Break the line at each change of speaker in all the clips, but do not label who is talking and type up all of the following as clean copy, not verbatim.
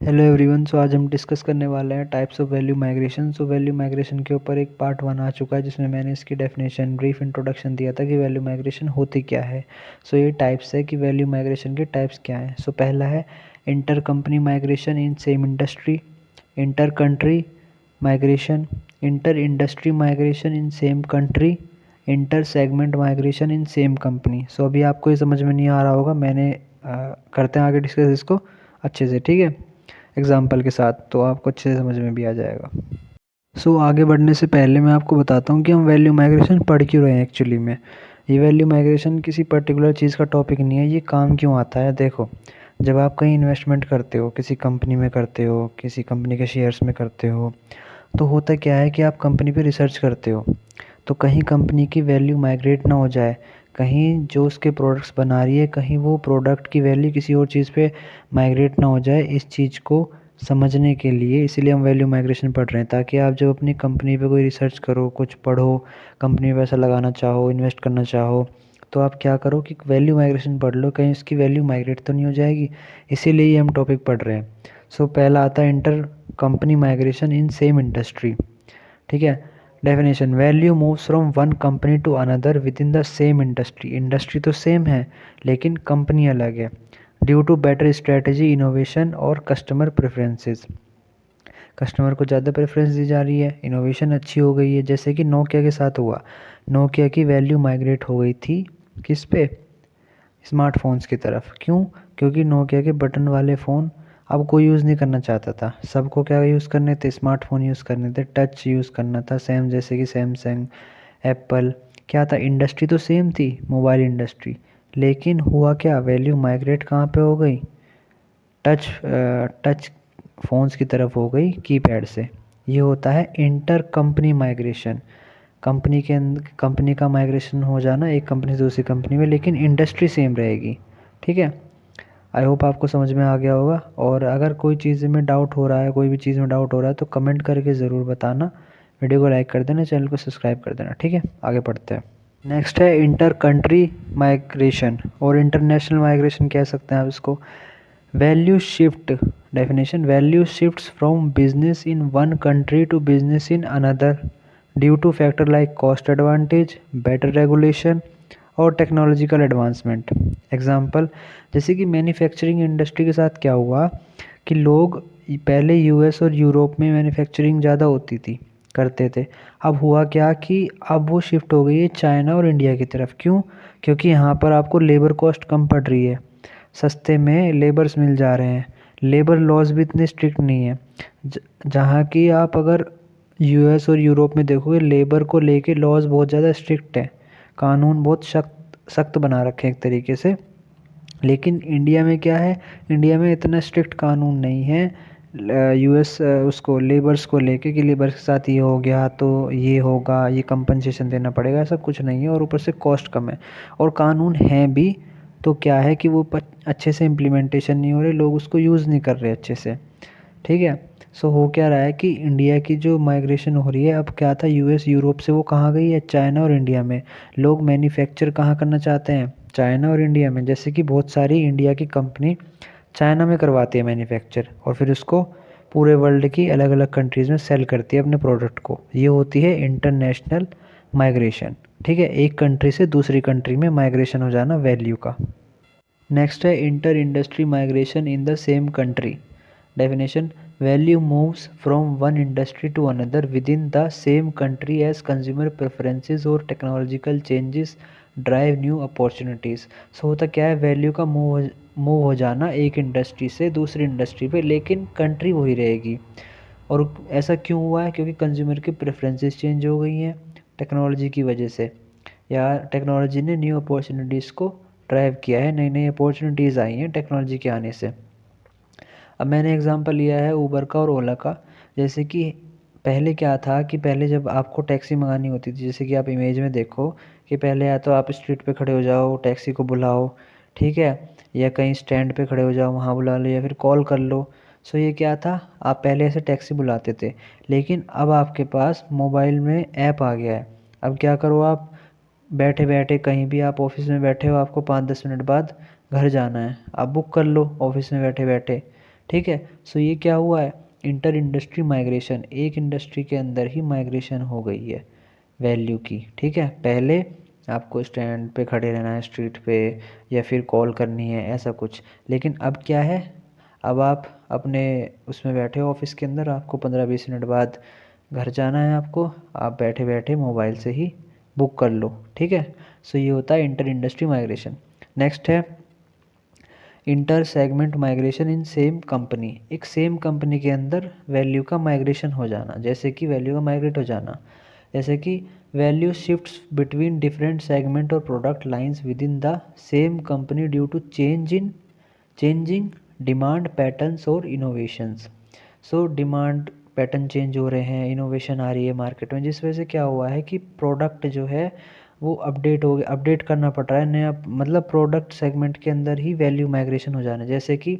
Hello everyone. आज हम discuss करने वाले हैं types of value migration. Value migration के ऊपर एक पार्ट 1 आ चुका है जिसमें मैंने इसकी डेफिनेशन ब्रीफ इंट्रोडक्शन दिया था कि वैल्यू माइग्रेशन होती क्या है। ये टाइप्स है कि वैल्यू माइग्रेशन के टाइप्स क्या हैं। पहला है inter company migration in same industry, inter country migration, inter industry migration in same country, inter segment migration in same company. अभी आपको ये समझ में नहीं आ रहा होगा, मैंने करते हैं आगे डिस्कस इसको अच्छे से, ठीक है, एग्जाम्पल के साथ, तो आपको अच्छे से समझ में भी आ जाएगा। आगे बढ़ने से पहले मैं आपको बताता हूँ कि हम वैल्यू माइग्रेशन पढ़ क्यों रहे हैं एक्चुअली में। ये वैल्यू माइग्रेशन किसी पर्टिकुलर चीज़ का टॉपिक नहीं है, ये काम क्यों आता है। देखो, जब आप कहीं इन्वेस्टमेंट करते हो, किसी कंपनी में करते हो, किसी कंपनी के शेयर्स में करते हो, तो होता क्या है कि आप कंपनी पे रिसर्च करते हो, तो कहीं कंपनी की वैल्यू माइग्रेट ना हो जाए, कहीं जो उसके प्रोडक्ट्स बना रही है, कहीं वो प्रोडक्ट की वैल्यू किसी और चीज़ पे माइग्रेट ना हो जाए, इस चीज़ को समझने के लिए इसीलिए हम वैल्यू माइग्रेशन पढ़ रहे हैं। ताकि आप जब अपनी कंपनी पे कोई रिसर्च करो, कुछ पढ़ो, कंपनी में पैसा लगाना चाहो, इन्वेस्ट करना चाहो, तो आप क्या करो कि वैल्यू माइग्रेशन पढ़ लो, कहीं उसकी वैल्यू माइग्रेट तो नहीं हो जाएगी। इसीलिए ये हम टॉपिक पढ़ रहे हैं। पहला आता है inter company migration in same industry, ठीक है। Definition: value moves from one company to another with in the same industry. Industry तो सेम है लेकिन कंपनी अलग है। Due to better strategy, innovation और कस्टमर प्रेफरेंसेस। कस्टमर को ज़्यादा प्रेफरेंस दी जा रही है, इनोवेशन अच्छी हो गई है, जैसे कि नोकिया के साथ हुआ। नोकिया की वैल्यू माइग्रेट हो गई थी किस पे? स्मार्टफोन्स की तरफ। क्यों? क्योंकि नोकिया के बटन वाले फ़ोन अब कोई यूज़ नहीं करना चाहता था। सबको क्या यूज़ करने थे? स्मार्टफोन यूज़ करने थे, टच यूज़ करना था। सेम जैसे कि सैमसंग, एप्पल, क्या था, इंडस्ट्री तो सेम थी, मोबाइल इंडस्ट्री। लेकिन हुआ क्या? वैल्यू माइग्रेट कहाँ पे हो गई? टच फ़ोन्स की तरफ हो गई, कीपैड से। ये होता है इंटर कंपनी माइग्रेशन। कंपनी का माइग्रेशन हो जाना एक कंपनी से दूसरी कंपनी में, लेकिन इंडस्ट्री सेम रहेगी, ठीक है। आई होप आपको समझ में आ गया होगा। और अगर कोई चीज़ में डाउट हो रहा है, कोई भी चीज़ में डाउट हो रहा है, तो कमेंट करके ज़रूर बताना। वीडियो को लाइक कर देना, चैनल को सब्सक्राइब कर देना, ठीक है। आगे पढ़ते हैं। नेक्स्ट है इंटर कंट्री माइग्रेशन और इंटरनेशनल माइग्रेशन कह सकते हैं आप इसको। Value shift. Definition: value shifts from business in one country to business in another due to factor like cost advantage, better regulation और टेक्नोलॉजिकल एडवांसमेंट। एग्जांपल: जैसे कि मैन्युफैक्चरिंग इंडस्ट्री के साथ क्या हुआ कि लोग पहले यूएस और यूरोप में मैन्युफैक्चरिंग ज़्यादा होती थी, करते थे। अब हुआ क्या कि अब वो शिफ्ट हो गई है चाइना और इंडिया की तरफ। क्यों? क्योंकि यहाँ पर आपको लेबर कॉस्ट कम पड़ रही है, सस्ते में लेबर्स मिल जा रहे हैं, लेबर लॉज भी इतने स्ट्रिक्ट नहीं है। जहाँ की आप अगर यूएस और यूरोप में देखोगे, लेबर को लेके लॉज बहुत ज़्यादा स्ट्रिक्ट है, कानून बहुत सख्त सख्त बना रखे हैं एक तरीके से। लेकिन इंडिया में क्या है? इंडिया में इतना स्ट्रिक्ट कानून नहीं है यूएस उसको लेबर्स को लेके कि लेबर्स के साथ ये हो गया तो ये होगा, ये कंपनसेशन देना पड़ेगा, ऐसा कुछ नहीं है। और ऊपर से कॉस्ट कम है, और कानून है भी तो क्या है कि वो अच्छे से इम्प्लीमेंटेशन नहीं हो रहे, लोग उसको यूज़ नहीं कर रहे अच्छे से, ठीक है। हो क्या रहा है कि इंडिया की जो माइग्रेशन हो रही है, अब क्या था, यूएस यूरोप से वो कहाँ गई है? चाइना और इंडिया में। लोग मैन्युफैक्चर कहाँ करना चाहते हैं? चाइना और इंडिया में। जैसे कि बहुत सारी इंडिया की कंपनी चाइना में करवाती है मैन्युफैक्चर, और फिर उसको पूरे वर्ल्ड की अलग अलग कंट्रीज़ में सेल करती है अपने प्रोडक्ट को। ये होती है इंटरनेशनल माइग्रेशन, ठीक है, एक कंट्री से दूसरी कंट्री में माइग्रेशन हो जाना वैल्यू का। नेक्स्ट है inter industry migration in the same country. Definition: value moves from one industry to another with in the same country as consumer preferences और technological changes drive new opportunities. होता क्या है, value का move हो जाना एक industry से दूसरी इंडस्ट्री पे, लेकिन कंट्री वही रहेगी। और ऐसा क्यों हुआ है? क्योंकि कंज्यूमर की प्रेफरेंसेस चेंज हो गई हैं टेक्नोलॉजी की वजह से, या टेक्नोलॉजी ने न्यू अपॉर्चुनिटीज़ को ड्राइव किया है, नई नई अपॉर्चुनिटीज़ आई हैं टेक्नोलॉजी के आने से। अब मैंने एग्जांपल लिया है ऊबर का और ओला का। जैसे कि पहले क्या था कि पहले जब आपको टैक्सी मंगानी होती थी, जैसे कि आप इमेज में देखो कि पहले या तो आप स्ट्रीट पे खड़े हो जाओ, टैक्सी को बुलाओ, ठीक है, या कहीं स्टैंड पे खड़े हो जाओ, वहाँ बुला लो, या फिर कॉल कर लो। ये क्या था, आप पहले ऐसे टैक्सी बुलाते थे, लेकिन अब आपके पास मोबाइल में ऐप आ गया है। अब क्या करो आप, बैठे बैठे कहीं भी, आप ऑफिस में बैठे हो, आपको 5-10 मिनट बाद घर जाना है, आप बुक कर लो ऑफिस में बैठे बैठे, ठीक है। सो ये क्या हुआ है, इंटर इंडस्ट्री माइग्रेशन, एक इंडस्ट्री के अंदर ही माइग्रेशन हो गई है वैल्यू की। ठीक है, पहले आपको स्टैंड पे खड़े रहना है, स्ट्रीट पे, या फिर कॉल करनी है, ऐसा कुछ। लेकिन अब क्या है, अब आप अपने उसमें बैठे हो ऑफिस के अंदर, आपको 15-20 मिनट बाद घर जाना है आपको, आप बैठे बैठे मोबाइल से ही बुक कर लो। ठीक है। सो ये होता है इंटर इंडस्ट्री माइग्रेशन। नेक्स्ट है inter segment migration in same company, एक सेम कंपनी के अंदर वैल्यू का माइग्रेशन हो जाना। जैसे कि वैल्यू का माइग्रेट हो जाना, जैसे कि value shifts between different segment और product lines with in the same company due to changing demand patterns और innovations. So demand pattern change हो रहे हैं, इनोवेशन आ रही है मार्केट में, जिस वजह से क्या हुआ है कि प्रोडक्ट जो है वो अपडेट हो गया, अपडेट करना पड़ रहा है नया, मतलब प्रोडक्ट सेगमेंट के अंदर ही वैल्यू माइग्रेशन हो जाना है। जैसे कि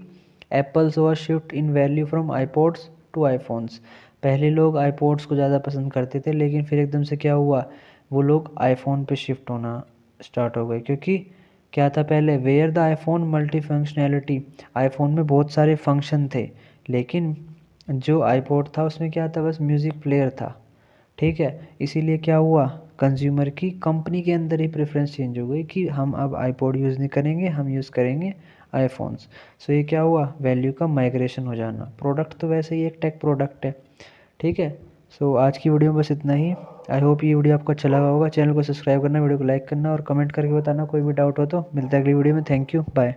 एप्पल्स और shift in value from iPods to iPhones. पहले लोग आईपॉड्स को ज़्यादा पसंद करते थे, लेकिन फिर एकदम से क्या हुआ, वो लोग आईफोन पे शिफ्ट होना स्टार्ट हो गए। क्योंकि क्या था, पहले where the iPhone multi functionality, iPhone में बहुत सारे फंक्शन थे, लेकिन जो आईपॉड था उसमें क्या था, बस म्यूज़िक प्लेयर था। ठीक है, इसीलिए क्या हुआ, कंज्यूमर की कंपनी के अंदर ही प्रेफरेंस चेंज हो गई कि हम अब आईपॉड यूज़ नहीं करेंगे, हम यूज़ करेंगे आईफोन्स। सो ये क्या हुआ, वैल्यू का माइग्रेशन हो जाना। प्रोडक्ट तो वैसे ही एक टेक प्रोडक्ट है। ठीक है। सो आज की वीडियो में बस इतना ही। आई होप ये वीडियो आपको अच्छा लगा होगा। चैनल को सब्सक्राइब करना, वीडियो को लाइक करना और कमेंट करके बताना कोई भी डाउट हो तो। मिलता है अगली वीडियो में। Thank you, bye.